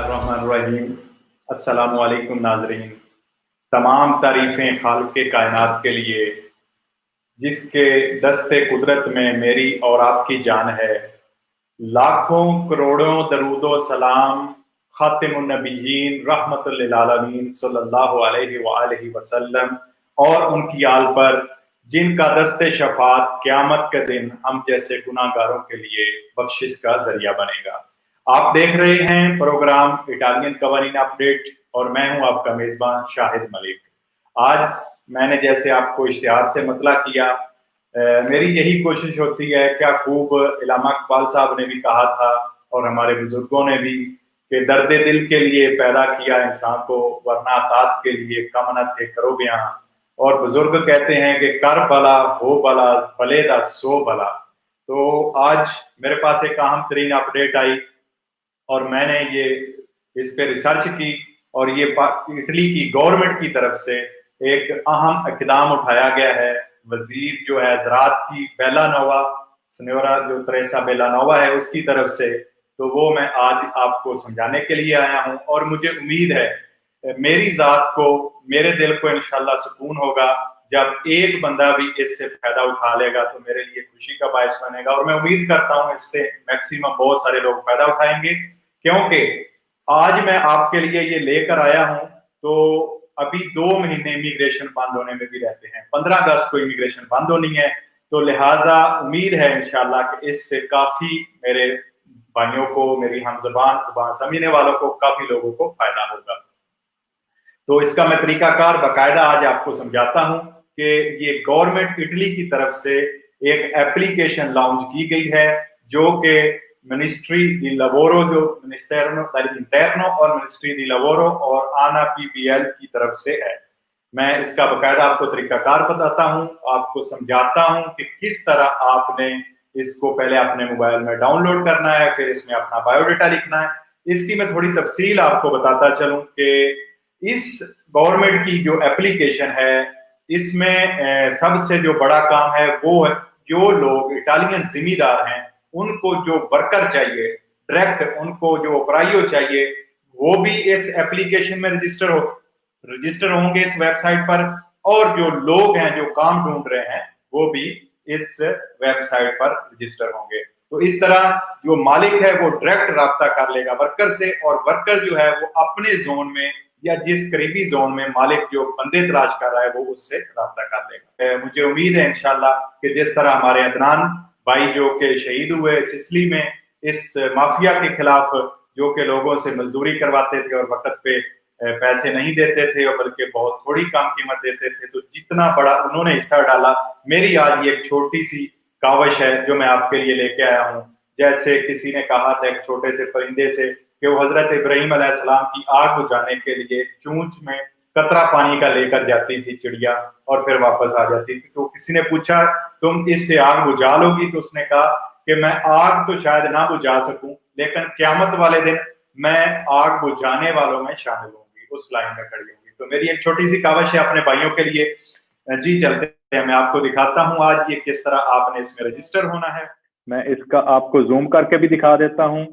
बिस्मिल्लाहिर्रहमानिर्रहीम। अस्सलामु अलैकुम नाज़रीन। तमाम तारीफ़ें खालिक़े कायनात के लिए जिसके दस्ते कुदरत में मेरी और आपकी जान है। लाखों करोड़ों दरूदो सलाम खातिमुन नबिय्यीन रहमतुल लिल आलमीन सल्लल्लाहु अलैहि वआलिहि वसल्लम और उनकी आल पर जिनका दस्ते शफात क़यामत के दिन हम जैसे गुनाहगारों के लिए बख्शिश का जरिया बनेगा। आप देख रहे हैं प्रोग्राम इटालियन कवानीन अपडेट और मैं हूं आपका मेजबान शाहिद मलिक। आज मैंने जैसे आपको इश्तिहार से मतला किया, मेरी यही कोशिश होती है, क्या खूब इल्लामा इकबाल साहब ने भी कहा था और हमारे बुजुर्गों ने भी, कि दर्द दिल के लिए पैदा किया इंसान को, वरना तात के लिए कम न थे करो बयां। और बुजुर्ग कहते हैं कि कर भला हो भला भले दा सो भला। तो आज मेरे पास एक अहम तरीन अपडेट आई और मैंने ये इस पे रिसर्च की और ये इटली की गवर्नमेंट की तरफ से एक अहम इक़दाम उठाया गया है। वजीर जो है ज़राअत की बेलानोवा, सिन्योरा जो तेरेसा बेलानोवा है, उसकी तरफ से, तो वो मैं आज आपको समझाने के लिए आया हूं और मुझे उम्मीद है मेरी जात को, मेरे दिल को इंशाल्लाह सुकून होगा जब एक बंदा भी इससे फायदा उठा लेगा, तो मेरे लिए खुशी का बायस बनेगा और मैं उम्मीद करता हूं इससे मैक्सिमम बहुत सारे लोग फायदा उठाएंगे। क्योंकि आज मैं आपके लिए ये लेकर आया हूं, तो अभी 2 महीने इमिग्रेशन बंद होने में भी रहते हैं, 15 अगस्त को इमिग्रेशन बंद होनी है, तो लिहाजा उम्मीद है इंशाल्लाह कि इससे काफी मेरे भाइयों को, मेरी हम जुबान समझने वालों को, काफी लोगों को फायदा होगा। तो इसका मैं तरीकाकार बाकायदा आज आपको समझाता हूं कि ये गवर्नमेंट इटली की तरफ से एक एप्लीकेशन लॉन्च की गई है, जो कि मिनिस्ट्री दी लवोरो, जो मिनिस्टेरनो दell'Interno और मिनिस्ट्री दी लवोरो और आना पीबीएल की तरफ से है। मैं इसका बाकायदा आपको तरीकाकार बताता हूं, आपको समझाता हूं कि किस तरह आपने इसको पहले अपने मोबाइल में डाउनलोड करना है, फिर इसमें अपना बायोडाटा लिखना है। इसकी मैं थोड़ी तफसील आपको बताता चलूं कि इस गवर्नमेंट की जो एप्लीकेशन है, इसमें सबसे जो बड़ा काम है वो है, जो लोग इटालियन जिम्मेदार हैं उनको जो वर्कर चाहिए, डायरेक्ट उनको जो ऑपराइयो चाहिए, वो भी इस एप्लीकेशन में रजिस्टर होंगे इस वेबसाइट पर, और जो लोग हैं जो काम ढूंढ रहे हैं वो भी इस वेबसाइट पर रजिस्टर होंगे। तो इस तरह जो मालिक है वो डायरेक्ट राब्ता कर लेगा वर्कर से, और वर्कर जो है वो अपने जोन में या जिस करीबी जोन में मालिक जो बंदे तलाश कर रहा है वो उससे राब्ता कर लेगा। मुझे उम्मीद है इंशाल्लाह कि जिस तरह हमारे अदनान भाई जो के शहीद हुए सिसली में इस माफिया के खिलाफ, जो के लोगों से मजदूरी करवाते थे और वक्त पे पैसे नहीं देते थे और बल्कि बहुत थोड़ी कम कीमत देते थे, तो जितना बड़ा उन्होंने हिस्सा डाला, मेरी आज ये एक छोटी सी कावश है जो मैं आपके लिए लेके आया हूँ। जैसे किसी ने कहा था एक छोटे से परिंदे से कि वो हजरत इब्राहिम अलैहिस्सलाम की आग बुझाने के लिए चूंच में कतरा पानी का लेकर जाती थी चिड़िया और फिर वापस आ जाती थी। तो किसी ने पूछा तुम इससे आग बुझा लोगी, तो उसने कहा कि मैं आग तो शायद ना बुझा सकूं, लेकिन क़यामत वाले दिन मैं आग बुझाने वालों में शामिल होंगी, उस लाइन में खड़ी होंगी। तो मेरी एक छोटी सी कावश है अपने भाइयों के लिए। जी चलते हैं, मैं आपको दिखाता हूं आज ये किस तरह आपने इसमें रजिस्टर होना है। मैं इसका आपको जूम करके भी दिखा देता हूं।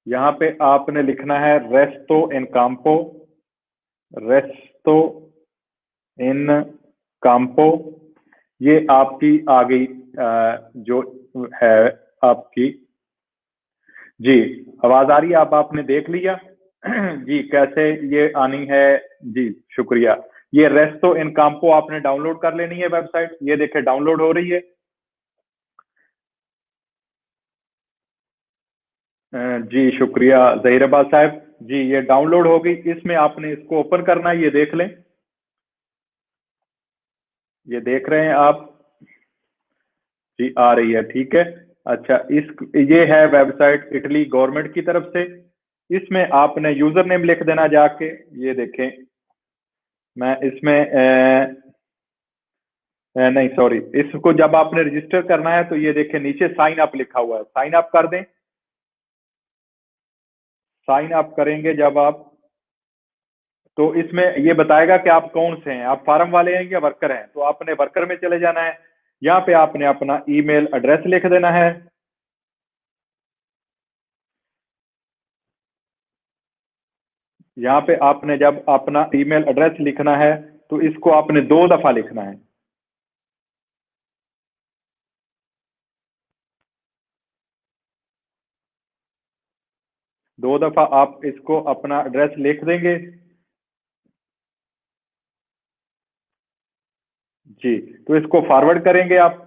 यहाँ पे आपने लिखना है रेस्टो इन काम्पो, रेस्टो इन काम्पो। ये आपकी आ गई जो है आपकी। जी आवाज आ रही है? आप आपने देख लिया जी कैसे ये आनी है? जी शुक्रिया। ये रेस्टो इन काम्पो आपने डाउनलोड कर लेनी है वेबसाइट। ये देखे डाउनलोड हो रही है। जी शुक्रिया जहीराबाद साहब। जी ये डाउनलोड हो गई, इसमें आपने इसको ओपन करना है। ये देख लें, ये देख रहे हैं आप? जी आ रही है, ठीक है। अच्छा ये है वेबसाइट इटली गवर्नमेंट की तरफ से। इसमें आपने यूजर नेम लिख देना जाके। ये देखें, मैं इसमें नहीं सॉरी, इसको जब आपने रजिस्टर करना है तो ये देखें नीचे साइन अप लिखा हुआ है, साइन अप कर दें। साइन अप करेंगे जब आप, तो इसमें ये बताएगा कि आप कौन से हैं, आप फार्म वाले हैं या वर्कर हैं। तो आपने वर्कर में चले जाना है। यहाँ पे आपने अपना ईमेल एड्रेस लिख देना है। यहाँ पे आपने जब अपना ईमेल एड्रेस लिखना है तो इसको आपने 2 दफा लिखना है। दो दफा आप इसको अपना एड्रेस लिख देंगे। जी, तो इसको फॉरवर्ड करेंगे आप।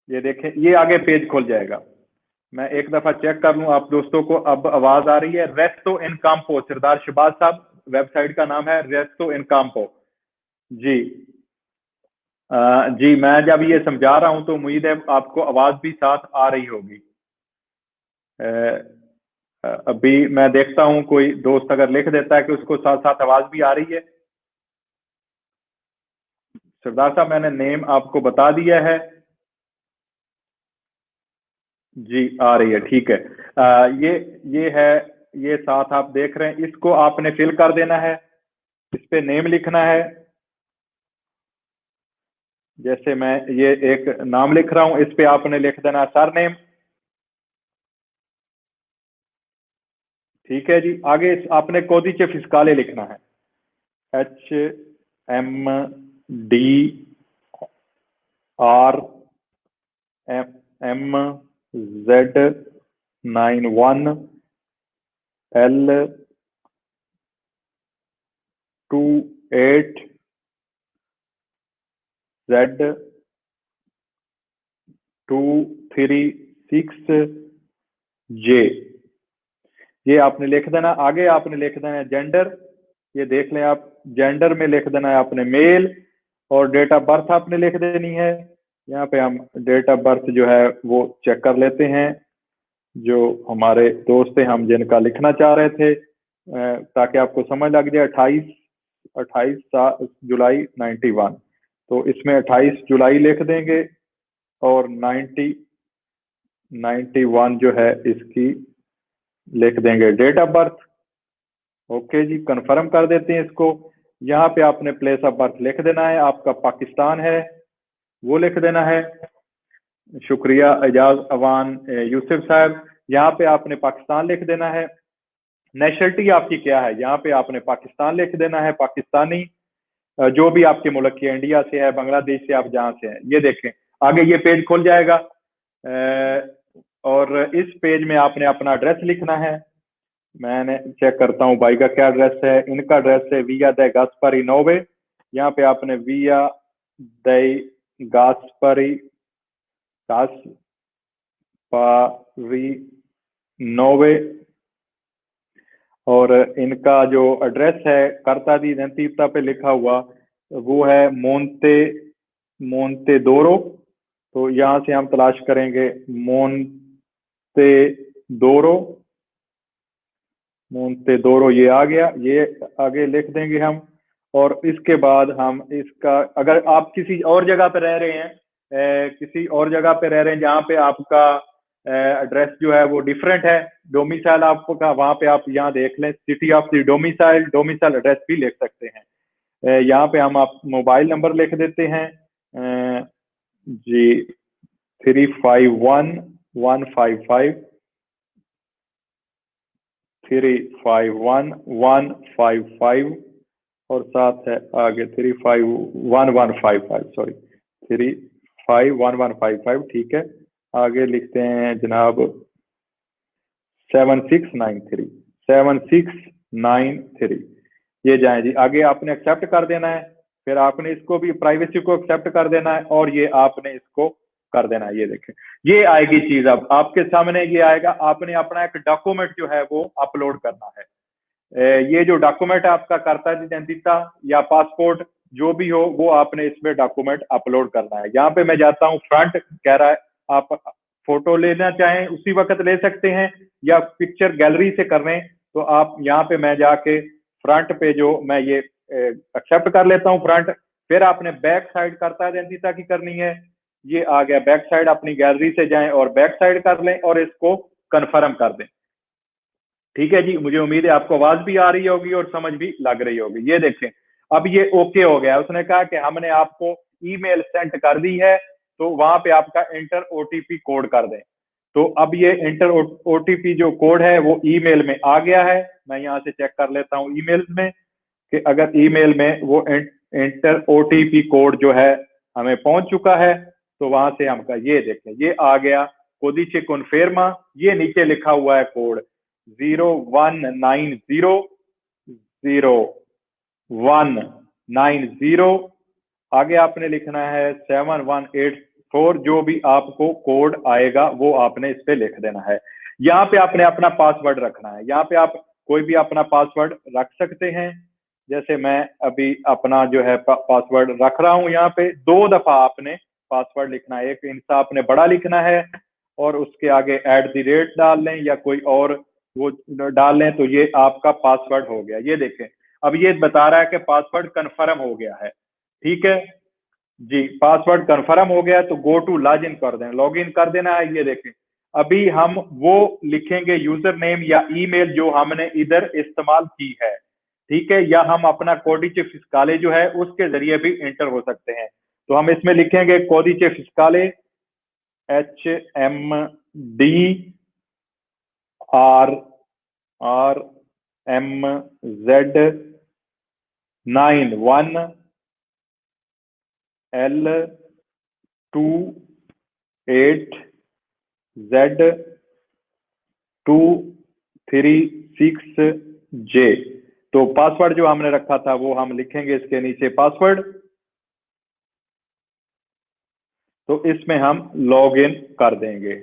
ये देखें, ये आगे पेज खुल जाएगा। मैं एक दफा चेक कर लूं आप दोस्तों को अब आवाज आ रही है। रेस्तो इन काम्पो, सरदार शहबाज साहब, वेबसाइट का नाम है रेस्तो इन काम्पो। जी जी, मैं जब ये समझा रहा हूं तो उम्मीद है आपको आवाज भी साथ आ रही होगी। अभी मैं देखता हूं कोई दोस्त अगर लिख देता है कि उसको साथ साथ आवाज भी आ रही है। सरदार साहब, मैंने नेम आपको बता दिया है। जी, आ रही है, ठीक है। ये है, ये साथ आप देख रहे हैं, इसको आपने फिल कर देना है। इस पे नेम लिखना है। जैसे मैं ये एक नाम लिख रहा हूं, इस पे आपने लिख देना सर नेम। ठीक है जी। आगे आपने कोदिचे फिस्काले लिखना है, HMD R M Z 9 1 L 2 8 Z 2 3 6 J। ये आपने लिख देना। आगे आपने लिख देना है जेंडर। ये देख लें आप, जेंडर में लिख देना है आपने मेल, और डेट ऑफ बर्थ आपने लिख देनी है। यहाँ पे हम डेट ऑफ बर्थ जो है वो चेक कर लेते हैं। जो हमारे दोस्त थे, हम जिनका लिखना चाह रहे थे, ताकि आपको समझ लग जाए। 28 जुलाई 91, तो इसमें 28 जुलाई लिख देंगे, और 91 जो है इसकी लिख देंगे डेट ऑफ बर्थ। ओके जी, कंफर्म कर देते हैं इसको। यहाँ पे आपने प्लेस ऑफ बर्थ लिख देना है, आपका पाकिस्तान है वो लिख देना है। शुक्रिया एजाज अवान यूसुफ साहब। यहाँ पे आपने पाकिस्तान लिख देना है। नेशनलिटी आपकी क्या है, यहाँ पे आपने पाकिस्तान लिख देना है, पाकिस्तानी। जो भी आपके मुल्क की, इंडिया से है, बांग्लादेश से, आप जहाँ से हैं। ये देखें, आगे ये पेज खुल जाएगा। और इस पेज में आपने अपना एड्रेस लिखना है। मैंने चेक करता हूँ भाई का क्या एड्रेस है। इनका एड्रेस है विया द गास्पारी 9। यहाँ पे आपने विया द गास्पारी 9, और इनका जो एड्रेस है करता दी नतीता पे लिखा हुआ वो है मोन्ते दोरो। तो यहाँ से हम तलाश करेंगे मोन्ते दोरो, ये आ गया। ये आगे लिख देंगे हम। और इसके बाद हम इसका, अगर आप किसी और जगह पे रह रहे हैं, किसी और जगह पे रह रहे हैं जहाँ पे आपका एड्रेस जो है वो डिफरेंट है, डोमिसाइल आपका, वहाँ पे आप यहाँ देख लें, city of the domicile address भी लिख सकते हैं। यहाँ पे हम आप मोबाइल नंबर लिख देते हैं जी 351 155 और साथ है आगे 351155, सॉरी 351155। ठीक है, आगे लिखते हैं जनाब 7693। ये जाए जी। आगे आपने एक्सेप्ट कर देना है। फिर आपने इसको भी, प्राइवेसी को एक्सेप्ट कर देना है, और ये आपने इसको कर देना है। ये देखें, ये आएगी चीज, अब आपके सामने ये आएगा। आपने अपना एक डॉक्यूमेंट जो है वो अपलोड करना है। ये जो डॉक्यूमेंट है आपका करता identiता या पासपोर्ट जो भी हो, वो आपने इसमें डॉक्यूमेंट अपलोड करना है। यहाँ पे मैं जाता हूँ, फ्रंट कह रहा है, आप फोटो लेना चाहें उसी वक्त ले सकते हैं, या पिक्चर गैलरी से कर रहे हैं तो आप यहाँ पे, मैं जाके फ्रंट पे जो मैं ये एक्सेप्ट कर लेता हूँ फ्रंट। फिर आपने बैक साइड करता identiता की करनी है। ये आ गया, बैक साइड अपनी गैलरी से जाएं और बैक साइड कर लें और इसको कन्फर्म कर दें। ठीक है जी, मुझे उम्मीद है आपको आवाज भी आ रही होगी और समझ भी लग रही होगी। ये देखें, अब ये ओके हो गया। उसने कहा कि हमने आपको ईमेल सेंड कर दी है, तो वहां पे आपका इंटर ओटीपी कोड कर दें। तो अब ये इंटर ओटीपी जो कोड है वो ईमेल में आ गया है। मैं यहाँ से चेक कर लेता हूँ ईमेल में कि अगर ईमेल में वो इंटर ओटीपी कोड जो है हमें पहुंच चुका है, तो वहां से हमका ये देखें ये आ गया कोदिचे कॉन्फर्मा। ये नीचे लिखा हुआ है कोड 01900190। आगे आपने लिखना है 7184। जो भी आपको कोड आएगा वो आपने इस पे लिख देना है। यहाँ पे आपने अपना पासवर्ड रखना है। यहाँ पे आप कोई भी अपना पासवर्ड रख सकते हैं। जैसे मैं अभी अपना जो है पासवर्ड रख रहा हूं। यहाँ पे 2 दफा आपने पासवर्ड लिखना है। एक इंसा आपने बड़ा लिखना है और उसके आगे @ डाल लें या कोई और वो डाल लें, तो ये आपका पासवर्ड हो गया। ये देखें अब ये बता रहा है कि पासवर्ड कंफर्म हो गया है। ठीक है जी, पासवर्ड कंफर्म हो गया तो गो टू लॉग इन कर दें, लॉग इन कर देना है। ये देखें अभी हम वो लिखेंगे यूजर नेम या ईमेल जो हमने इधर इस्तेमाल की है। ठीक है, या हम अपना कोडिचे फिस्काले जो है उसके जरिए भी एंटर हो सकते हैं। तो हम इसमें लिखेंगे कोडिचे फिस्काले HM91L28Z236J। तो पासवर्ड जो हमने रखा था वो हम लिखेंगे इसके नीचे पासवर्ड। तो इसमें हम लॉग इन कर देंगे।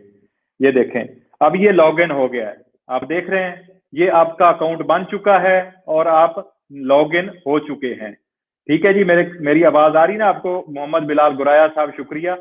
ये देखें अब ये लॉग इन हो गया है। आप देख रहे हैं ये आपका अकाउंट बन चुका है और आप लॉग इन हो चुके हैं। ठीक है जी, मेरी आवाज आ रही ना आपको? मोहम्मद बिलाल गुराया साहब शुक्रिया।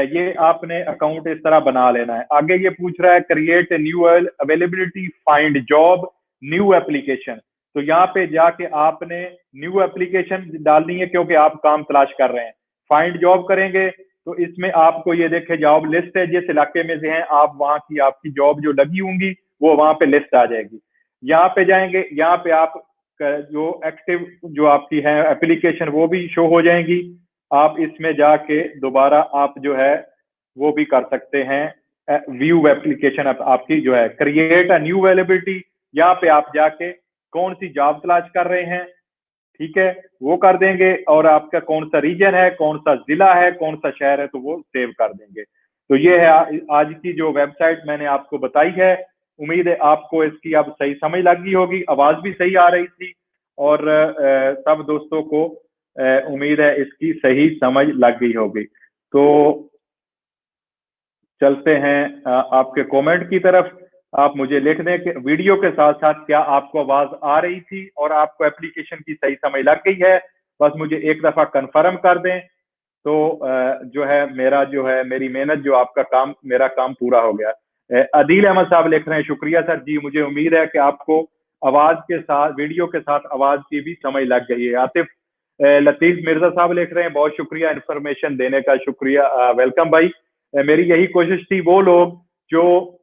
ये आपने अकाउंट इस तरह बना लेना है। आगे ये पूछ रहा है create new availability find job new application. तो यहाँ पे जाके आपने न्यू एप्लीकेशन डालनी है क्योंकि आप काम तलाश कर रहे हैं। फाइंड जॉब करेंगे तो इसमें आपको ये देखे जॉब लिस्ट है, जिस इलाके में से हैं आप वहां की आपकी जॉब जो लगी होंगी वो वहां पे लिस्ट आ जाएगी। यहाँ पे जाएंगे, यहाँ पे आप जो एक्टिव जो आपकी है एप्लीकेशन वो भी शो हो जाएंगी। आप इसमें जाके दोबारा आप जो है वो भी कर सकते हैं व्यू एप्लीकेशन आपकी जो है क्रिएट अ न्यू अवेलेबिलिटी। यहाँ पे आप जाके कौन सी जॉब तलाश कर रहे हैं, ठीक है, वो कर देंगे और आपका कौन सा रीजन है, कौन सा जिला है, कौन सा शहर है, तो वो सेव कर देंगे। तो ये है आज की जो वेबसाइट मैंने आपको बताई है। उम्मीद है आपको इसकी अब सही समझ लग गई होगी, आवाज भी सही आ रही थी और सब दोस्तों को उम्मीद है इसकी सही समझ लग गई होगी। तो चलते हैं आपके कमेंट की तरफ। आप मुझे लिख दें कि वीडियो के साथ साथ क्या आपको आवाज आ रही थी और आपको एप्लीकेशन की सही समझ लग गई है। बस मुझे एक दफा कंफर्म कर दें तो जो है मेरी मेहनत जो आपका काम मेरा काम पूरा हो गया। अदील अहमद साहब लिख रहे हैं शुक्रिया सर जी, मुझे उम्मीद है कि आपको आवाज के साथ वीडियो के साथ आवाज की भी समझ लग गई है। आतिफ लतीफ मिर्जा साहब लिख रहे हैं बहुत शुक्रिया इंफॉर्मेशन देने का, शुक्रिया, वेलकम भाई। मेरी यही कोशिश थी वो लोग जो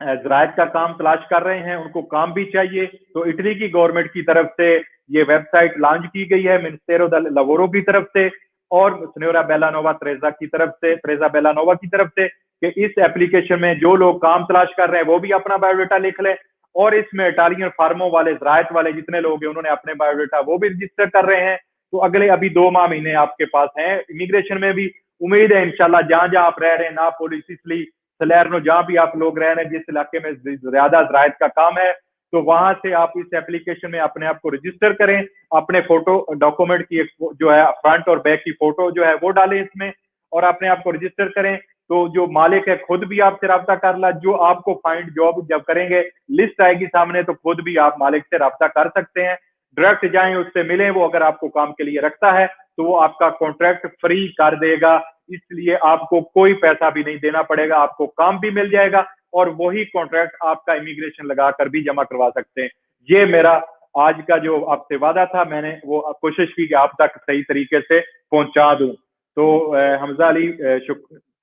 ज़राअत का काम तलाश कर रहे हैं उनको काम भी चाहिए, तो इटली की गवर्नमेंट की तरफ से ये वेबसाइट लॉन्च की गई है मिनिस्टेरो द लवोरो की तरफ से और सिन्योरा बेलानोवा त्रेजा बेलानोवा की तरफ से कि इस एप्लीकेशन में जो लोग काम तलाश कर रहे हैं वो भी अपना बायोडाटा लिख लें और इसमें इटालियन फार्मों वाले ज़राअत वाले जितने लोग हैं उन्होंने अपने बायोडाटा वो भी रजिस्टर कर रहे हैं। तो अगले अभी 2 माह महीने आपके पास हैं इमिग्रेशन में भी। उम्मीद है इंशाल्लाह जहां जहां आप रह रहे हैं ना पोलिस इसलिए सलैरनो जहां भी आप लोग रह रहे हैं जिस इलाके में ज्यादा ज़राअत का काम है तो वहां से आप इस एप्लीकेशन में अपने आप को रजिस्टर करें। अपने फोटो डॉक्यूमेंट की एक जो है फ्रंट और बैक की फोटो जो है वो डालें इसमें और अपने आप को रजिस्टर करें। तो जो मालिक है खुद भी आपसे रब्ता कर ला, जो आपको फाइंड जॉब जब करेंगे लिस्ट आएगी सामने तो खुद भी आप मालिक से रब्ता कर सकते हैं। डायरेक्ट जाएं उससे मिलें, वो अगर आपको काम के लिए रखता है तो वो आपका कॉन्ट्रैक्ट फ्री कर देगा, इसलिए आपको कोई पैसा भी नहीं देना पड़ेगा, आपको काम भी मिल जाएगा और वही कॉन्ट्रैक्ट आपका इमिग्रेशन लगाकर भी जमा करवा सकते हैं। ये मेरा आज का जो आपसे वादा था, मैंने वो कोशिश की कि आप तक सही तरीके से पहुंचा दूं। तो हमजा अली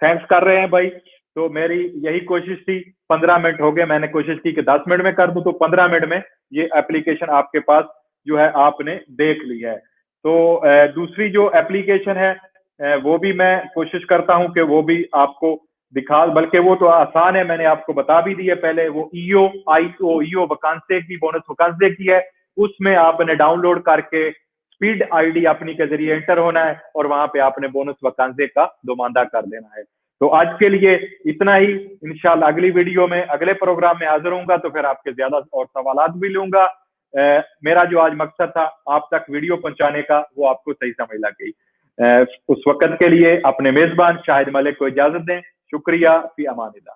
थैंक्स कर रहे हैं भाई। तो मेरी यही कोशिश थी, 15 मिनट हो गए, मैंने कोशिश की कि 10 मिनट में कर दूं, तो 15 मिनट में ये एप्लीकेशन आपके पास जो है आपने देख ली है। तो दूसरी जो एप्लीकेशन है वो भी मैं कोशिश करता हूं कि वो भी आपको दिखा, बल्कि वो तो आसान है, मैंने आपको बता भी दिया पहले। वो ईओ वकांसे की, बोनस वकांसे की है, उसमें आपने डाउनलोड करके स्पीड आईडी अपनी के जरिए एंटर होना है और वहां पे आपने बोनस वकांसे का दोमांदा कर देना है। तो आज के लिए इतना ही। इंशाल्लाह अगली वीडियो में, अगले प्रोग्राम में हाजिर होऊंगा, तो फिर आपके ज्यादा और सवालात भी लूंगा। मेरा जो आज मकसद था आप तक वीडियो पहुंचाने का, वो आपको सही समझ लग गई। उस वक्त के लिए अपने मेजबान शाहिद मलिक को इजाजत दें। शुक्रिया। फी अमानिल्लाह।